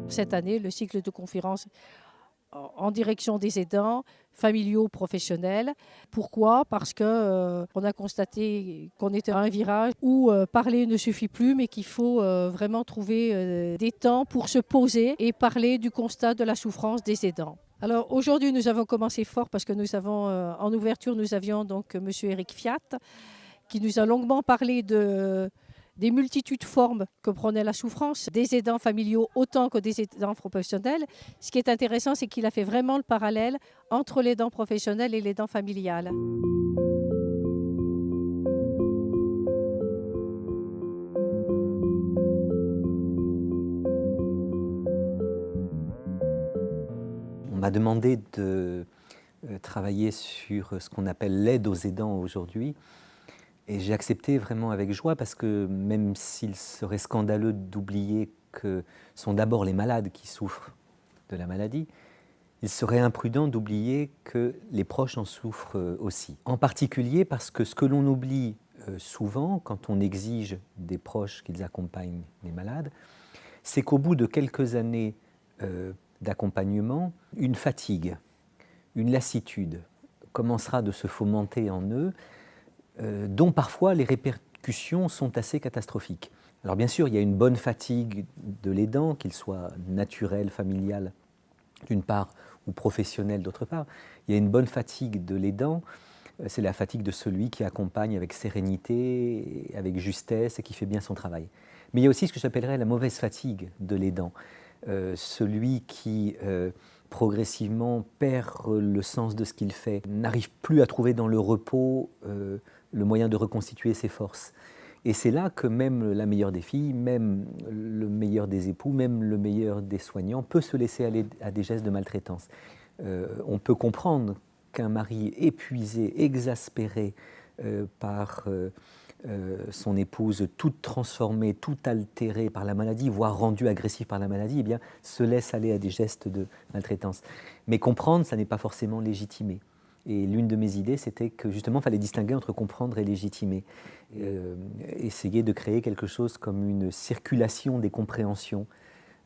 Cette année, le cycle de conférences en direction des aidants familiaux professionnels. Pourquoi? Parce que on a constaté qu'on était à un virage où parler ne suffit plus, mais qu'il faut vraiment trouver des temps pour se poser et parler du constat de la souffrance des aidants. Alors aujourd'hui, nous avons commencé fort parce que nous avons en ouverture, nous avions donc Monsieur Eric Fiat qui nous a longuement parlé des multitudes de formes que prenait la souffrance, des aidants familiaux autant que des aidants professionnels. Ce qui est intéressant, c'est qu'il a fait vraiment le parallèle entre l'aidant professionnel et l'aidant familial. On m'a demandé de travailler sur ce qu'on appelle l'aide aux aidants aujourd'hui. Et j'ai accepté vraiment avec joie parce que même s'il serait scandaleux d'oublier que ce sont d'abord les malades qui souffrent de la maladie, il serait imprudent d'oublier que les proches en souffrent aussi. En particulier parce que ce que l'on oublie souvent quand on exige des proches qu'ils accompagnent les malades, c'est qu'au bout de quelques années d'accompagnement, une fatigue, une lassitude commencera de se fomenter en eux, dont parfois les répercussions sont assez catastrophiques. Alors bien sûr, il y a une bonne fatigue de l'aidant, qu'il soit naturel, familial d'une part, ou professionnel d'autre part. Il y a une bonne fatigue de l'aidant, c'est la fatigue de celui qui accompagne avec sérénité, avec justesse et qui fait bien son travail. Mais il y a aussi ce que j'appellerais la mauvaise fatigue de l'aidant, celui qui progressivement perd le sens de ce qu'il fait, n'arrive plus à trouver dans le repos le moyen de reconstituer ses forces. Et c'est là que même la meilleure des filles, même le meilleur des époux, même le meilleur des soignants peut se laisser aller à des gestes de maltraitance. On peut comprendre qu'un mari épuisé, exaspéré par son épouse, toute transformée, toute altérée par la maladie, voire rendue agressive par la maladie, eh bien, se laisse aller à des gestes de maltraitance. Mais comprendre, ça n'est pas forcément légitimer. Et l'une de mes idées, c'était que justement, il fallait distinguer entre comprendre et légitimer. Essayer de créer quelque chose comme une circulation des compréhensions,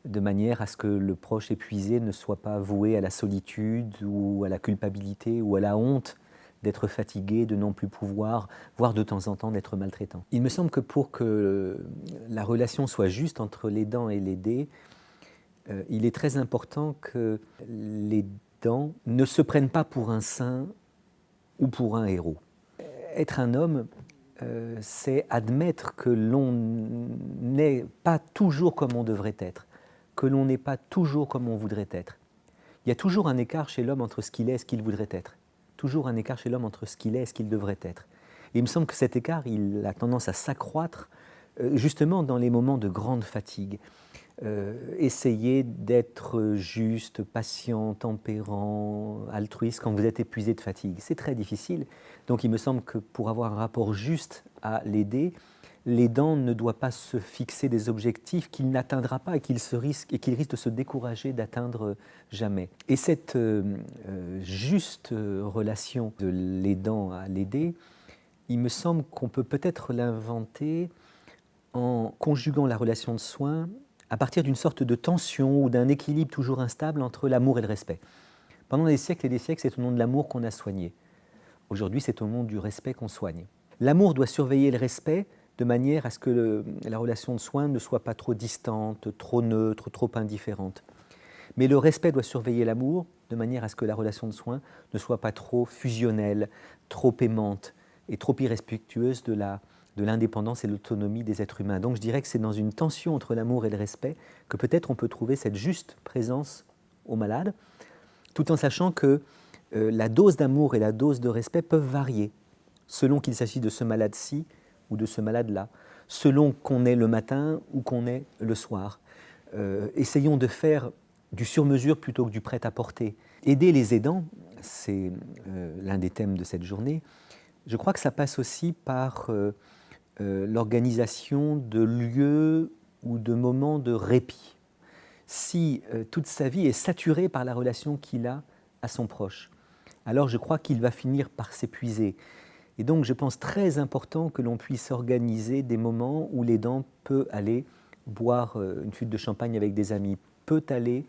de manière à ce que le proche épuisé ne soit pas voué à la solitude ou à la culpabilité ou à la honte d'être fatigué, de non plus pouvoir, voire de temps en temps d'être maltraitant. Il me semble que pour que la relation soit juste entre l'aidant et l'aidé, il est très important que l'aidant ne se prenne pas pour un saint ou pour un héros. Être un homme, c'est admettre que l'on n'est pas toujours comme on devrait être, que l'on n'est pas toujours comme on voudrait être. Il y a toujours un écart chez l'homme entre ce qu'il est et ce qu'il voudrait être. Toujours un écart chez l'homme entre ce qu'il est et ce qu'il devrait être. Et il me semble que cet écart, il a tendance à s'accroître justement dans les moments de grande fatigue. Essayer d'être juste, patient, tempérant, altruiste quand vous êtes épuisé de fatigue. C'est très difficile. Donc il me semble que pour avoir un rapport juste à l'aider, l'aidant ne doit pas se fixer des objectifs qu'il n'atteindra pas et qu'il risque de se décourager d'atteindre jamais. Et cette juste relation de l'aidant à l'aidé, il me semble qu'on peut peut-être l'inventer en conjuguant la relation de soins à partir d'une sorte de tension ou d'un équilibre toujours instable entre l'amour et le respect. Pendant des siècles et des siècles, c'est au nom de l'amour qu'on a soigné. Aujourd'hui, c'est au nom du respect qu'on soigne. L'amour doit surveiller le respect de manière à ce que la relation de soins ne soit pas trop distante, trop neutre, trop indifférente. Mais le respect doit surveiller l'amour de manière à ce que la relation de soins ne soit pas trop fusionnelle, trop aimante et trop irrespectueuse de l'indépendance et l'autonomie des êtres humains. Donc je dirais que c'est dans une tension entre l'amour et le respect que peut-être on peut trouver cette juste présence au malade, tout en sachant que la dose d'amour et la dose de respect peuvent varier, selon qu'il s'agit de ce malade-ci ou de ce malade-là, selon qu'on est le matin ou qu'on est le soir. Essayons de faire du sur-mesure plutôt que du prêt-à-porter. Aider les aidants, c'est l'un des thèmes de cette journée. Je crois que ça passe aussi par l'organisation de lieux ou de moments de répit. Si toute sa vie est saturée par la relation qu'il a à son proche, alors je crois qu'il va finir par s'épuiser. Et donc je pense très important que l'on puisse organiser des moments où l'aidant peut aller boire une flûte de champagne avec des amis, peut aller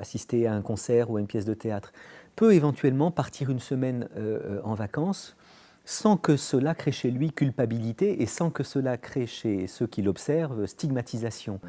assister à un concert ou à une pièce de théâtre, peut éventuellement partir une semaine en vacances sans que cela crée chez lui culpabilité et sans que cela crée chez ceux qui l'observent stigmatisation.